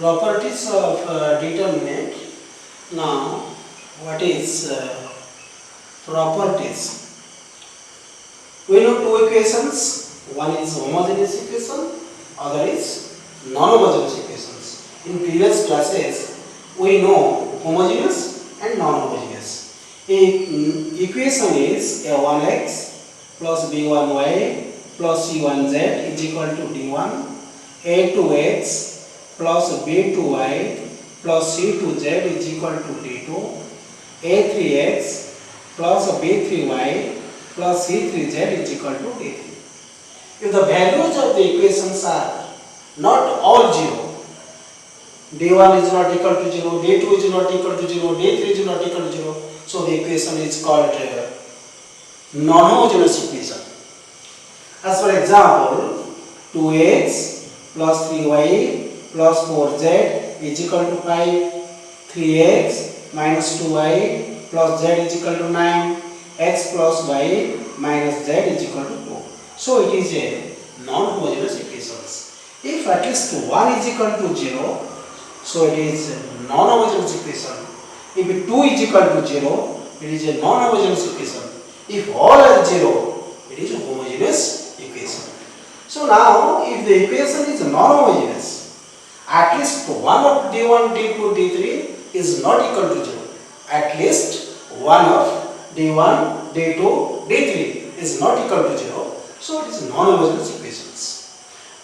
Properties of determinant. Now, what is properties? We know two equations. One is homogeneous equation, other is non-homogeneous equations. In previous classes, we know homogeneous and non-homogeneous. Equation is a1x plus b1y plus c1z is equal to d1, a2x plus b2y plus c2z is equal to d2, a3x plus b3y plus c3z is equal to d3. If the values of the equations are not all 0, d1 is not equal to 0, d2 is not equal to 0, d3 is not equal to 0, so the equation is called non-homogeneous equation. As for example, 2x plus 3y plus 4z is equal to 5, 3x minus 2y plus z is equal to 9, x plus y minus z is equal to 2. So it is a non-homogeneous equations. If at least 1 is equal to 0, so it is a non-homogeneous equation. If 2 is equal to 0, it is a non-homogeneous equation. If all are 0, it is a homogeneous equation. So now, if the equation is non-homogeneous, at least one of d1, d2, d3 is not equal to 0. At least one of d1, d2, d3 is not equal to 0. So it is non-homogeneous equations.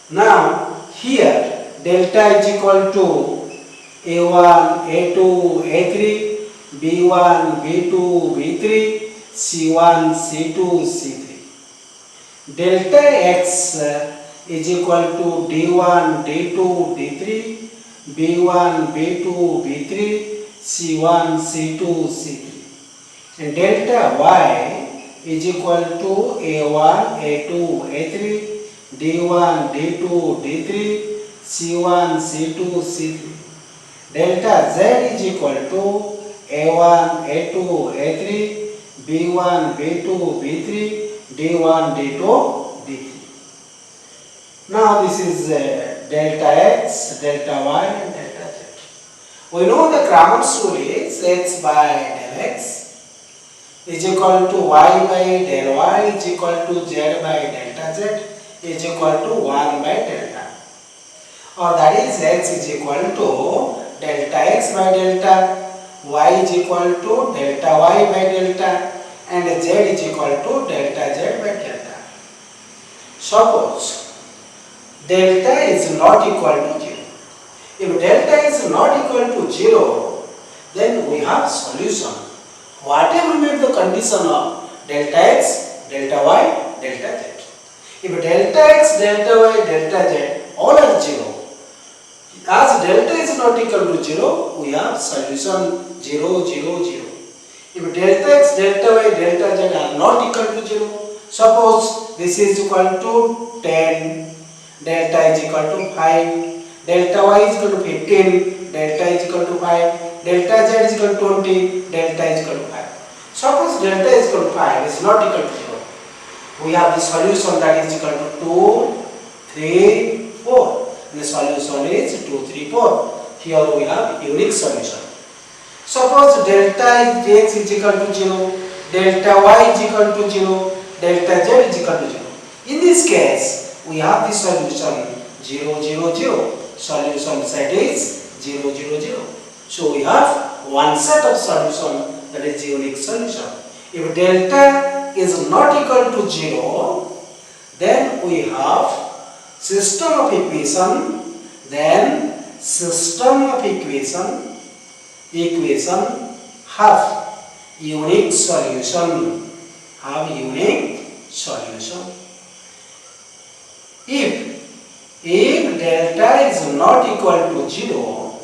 Now here delta is equal to a1, a2, a3, b1, b2, b3, c1, c2, c3. Delta x is equal to d1, d2, d3, b1, b2, b3, c1, c2, c3. And delta y is equal to a1, a2, a3, d1, d2, d3, c1, c2, c3. Delta z is equal to a1, a2, a3, b1, b2, b3, d1, d2, d3. Now this is delta x, delta y and delta z. We know the Cramer'S rule is x by del x is equal to y by del y is equal to z by delta z is equal to 1 by delta. Or that is x is equal to delta x by delta, y is equal to delta y by delta and z is equal to delta z by delta. Suppose delta is not equal to 0. If delta is not equal to 0, then we have solution. Whatever be the condition of delta x, delta y, delta z. If delta x, delta y, delta z all are 0, as delta is not equal to 0, we have solution 0, 0, 0. If delta x, delta y, delta z are not equal to 0, suppose this is equal to 10, delta is equal to 5, delta y is equal to 15, delta is equal to 5, delta z is equal to 20, delta is equal to 5. Suppose delta is equal to 5 is not equal to 0. We have the solution that is equal to 2, 3, 4. The solution is 2, 3, 4. Here we have unique solution. Suppose delta x is equal to 0, delta y is equal to 0, delta z is equal to 0. In this case, we have the solution 0, 0, 0. Solution set is 0, 0, 0. So we have one set of solution, that is unique solution. If delta is not equal to 0, then we have system of equation, then system of equation have unique solution, If delta is not equal to 0,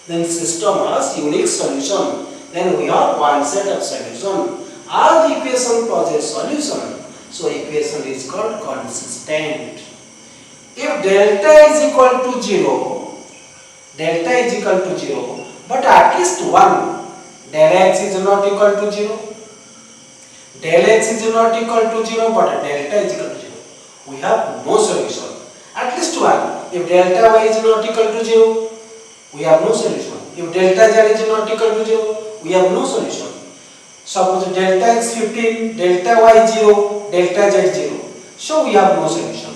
then system has unique solution. Then we have one set of solution. All the equation possess solution, so equation is called consistent. If delta is equal to 0, but at least 1, del x is not equal to 0, del x is not equal to 0, but delta is equal to 0, we have no solution. At least 1. If delta y is not equal to 0, we have no solution. If delta z is not equal to 0, we have no solution. Suppose delta x 15, delta y 0, delta z 0. So we have no solution.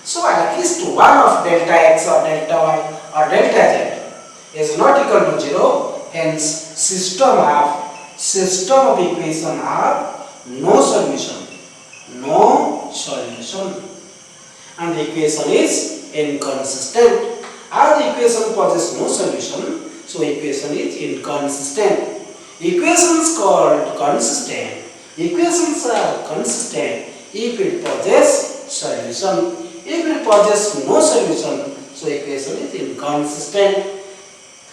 So at least one of delta x or delta y or delta z is not equal to 0. Hence system of equation have no solution. No solution. And the equation is inconsistent. As the equation possesses no solution, so equation is inconsistent. Equations called consistent. Equations are consistent if it possesses solution. If it possesses no solution, so equation is inconsistent.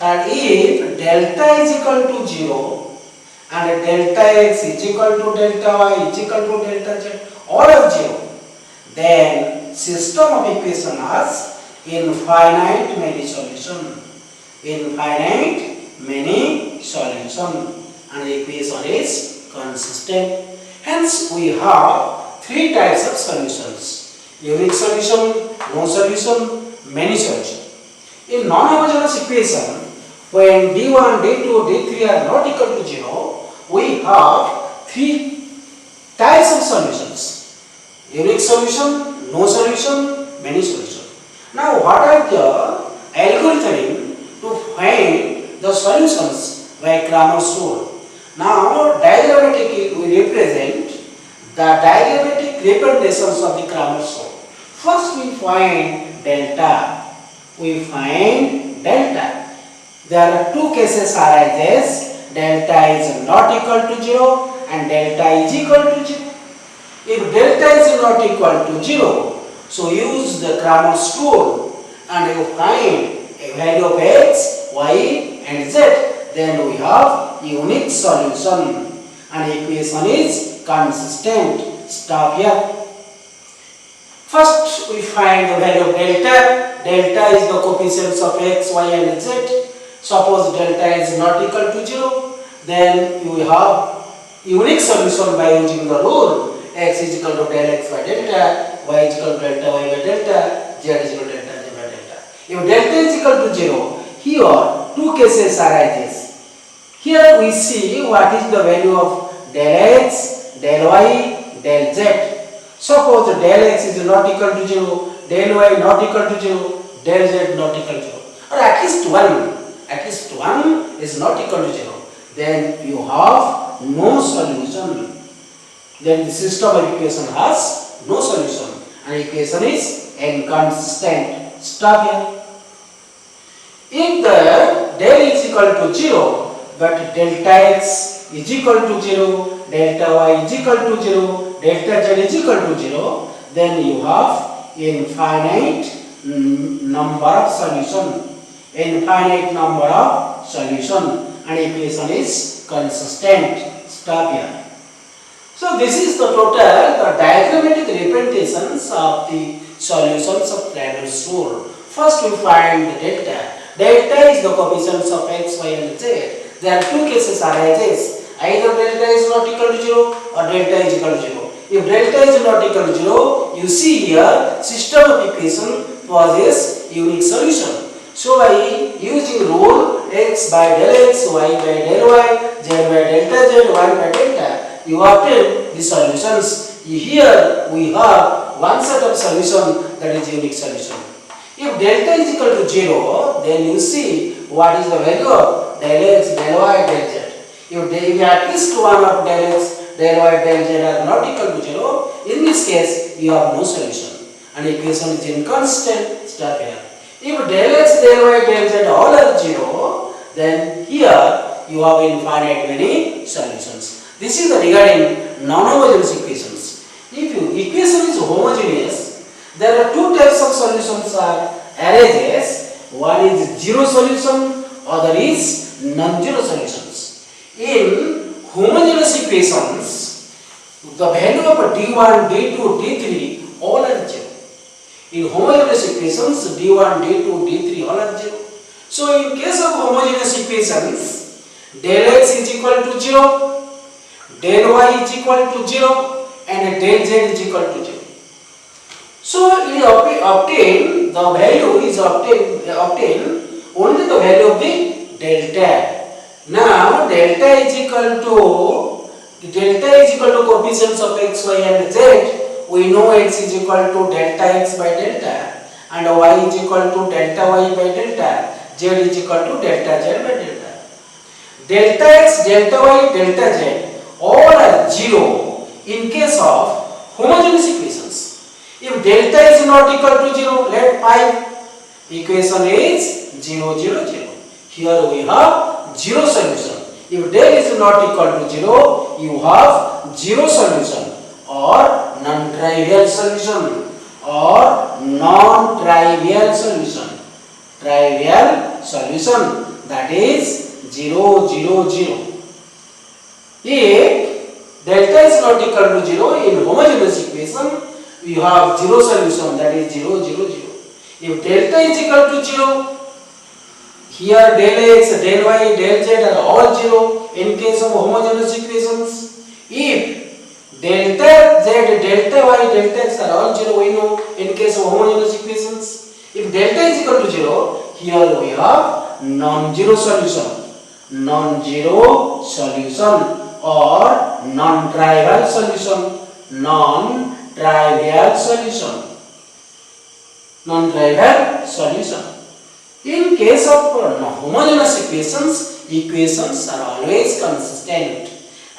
And if delta is equal to 0 and delta x is equal to delta y is equal to delta z, all are 0, then system of equation has infinite many solution. Infinite many solution, and the equation is consistent. Hence we have three types of solutions: unique solution, no solution, many solution. In non-homogeneous equation, when d1, d2, d3 are not equal to 0, we have three types of solutions: unique solution, no solution, many solution. Now what are the algorithm to find the solutions by Cramer's rule? Now diagrammatically we represent the diagrammatic representations of the Cramer's rule. First we find delta. There are two cases arises. Delta is not equal to 0 and delta is equal to 0. If delta is not equal to 0, so use the Cramer's rule and you find a value of x, y and z. Then we have unique solution and equation is consistent. Stop here. First we find the value of delta. Delta is the coefficients of x, y and z. Suppose delta is not equal to 0, then you have unique solution by using the rule: x is equal to del x by delta, y is equal to delta y by delta, z is equal to delta z by delta. If delta is equal to 0, here two cases arises. Here we see what is the value of del x, del y, del z. Suppose del x is not equal to 0, del y not equal to 0, del z not equal to 0, or at least one is not equal to 0, then you have no solution. Then the system of equation has no solution and equation is inconsistent. Stop here. If the del is equal to 0 but delta x is equal to 0, delta y is equal to 0, delta z is equal to 0, then you have infinite number of solution. Infinite number of solution and equation is consistent. Stop here. So this is the total the diagrammatic representations of the solutions of Cramer's rule. First we find the delta. Delta is the coefficients of x, y and z. There are two cases arises. Either delta is not equal to 0 or delta is equal to 0. If delta is not equal to 0, you see here system of equation possesses unique solution. So by using rule x by del x, y by del y, z by delta z, y by delta, you obtain the solutions. Here we have one set of solution, that is unique solution. If delta is equal to 0, then you see what is the value of del x, del y, del z. If at least one of del x, del y, del z are not equal to 0, in this case you have no solution and equation is inconsistent. Stop here. If del x, del y, del z all are 0, then here you have infinite many solutions. This is regarding non-homogeneous equations. If your equation is homogeneous, there are two types of solutions are arises. One is zero solution, other is non-zero solutions. In homogeneous equations, the value of d1, d2, d3 all are 0. In homogeneous equations, d1, d2, d3 all are 0. So in case of homogeneous equations, del x is equal to 0, del y is equal to 0 and del z is equal to 0. So it obtain the value is obtained only the value of the delta. Now delta is equal to coefficients of x, y and z. We know x is equal to delta x by delta and y is equal to delta y by delta, z is equal to delta z by delta. Delta x, delta y, delta z all are 0 in case of homogeneous equations. If delta is not equal to 0, let pi equation is 0, 0, 0. Here we have 0 solution. If del is not equal to 0, you have 0 solution or non-trivial solution Trivial solution, that is 0, 0, 0. If delta is not equal to 0 in homogeneous equation, you have 0 solution, that is 0, 0, 0. If delta is equal to 0, here del x, del y, del z are all 0 in case of homogeneous equations. If delta z, delta y, delta x are all 0, we know in case of homogeneous equations. If delta is equal to 0, here we have non-zero solution or non-trivial solution. In case of homogeneous equations are always consistent.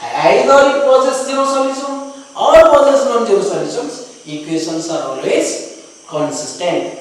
Either it possesses zero solution or possesses non-zero solutions, equations are always consistent.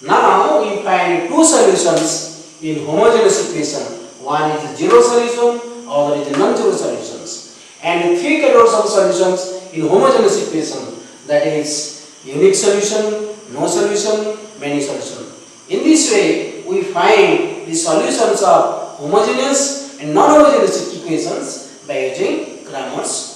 Now we find two solutions in homogeneous equation. One is zero solution, other is non-zero solutions, and three categories of solutions in homogeneous equation, that is unique solution, no solution, many solution. In this way, we find the solutions of homogeneous and non-homogeneous equations by using Cramer's